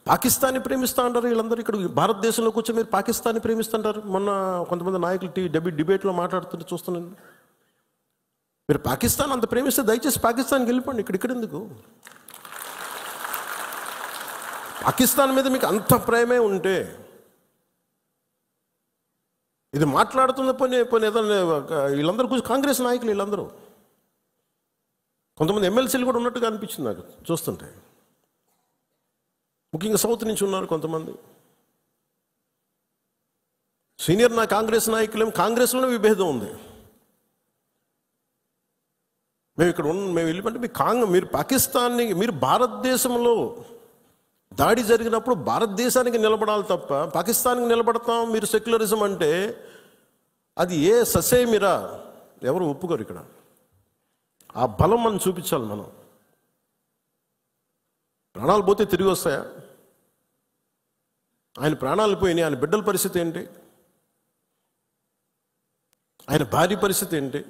పాకిస్తాన్ని ప్రేమిస్తూ అంటారు వీళ్ళందరూ. ఇక్కడ భారతదేశంలోకి వచ్చి మీరు పాకిస్తాన్ని ప్రేమిస్తుంటారు. మొన్న కొంతమంది నాయకులు డిబేట్లో మాట్లాడుతుంటే చూస్తున్నాను. మీరు పాకిస్తాన్ అంత ప్రేమిస్తే దయచేసి పాకిస్తాన్కి వెళ్ళిపోండి. ఇక్కడ ఎందుకు? పాకిస్తాన్ మీద మీకు అంత ప్రేమే ఉంటే ఇది మాట్లాడుతున్న పని ఏదైనా వీళ్ళందరూ కూర్చొని కాంగ్రెస్ నాయకులు వీళ్ళందరూ, కొంతమంది ఎమ్మెల్సీలు కూడా ఉన్నట్టుగా అనిపించింది నాకు చూస్తుంటే. ముఖ్యంగా సౌత్ నుంచి ఉన్నారు కొంతమంది సీనియర్ కాంగ్రెస్ నాయకులేం. కాంగ్రెస్లోనే విభేదం ఉంది. మేము వెళ్ళిపోతే మీరు పాకిస్తాన్ని, మీరు భారతదేశంలో దాడి జరిగినప్పుడు భారతదేశానికి నిలబడాలి తప్ప పాకిస్తాన్కి నిలబడతాం మీరు సెక్యులరిజం అంటే అది ఏ ససేమిరా ఎవరు ఒప్పుకోరు. ఇక్కడ ఆ బలం మనం చూపించాలి. మనం ప్రాణాలు పోతే తిరిగి వస్తాయా? ఆయన ప్రాణాలు పోయినాయి, ఆయన బిడ్డల పరిస్థితి ఏంటి? ఆయన భార్య పరిస్థితి ఏంటి?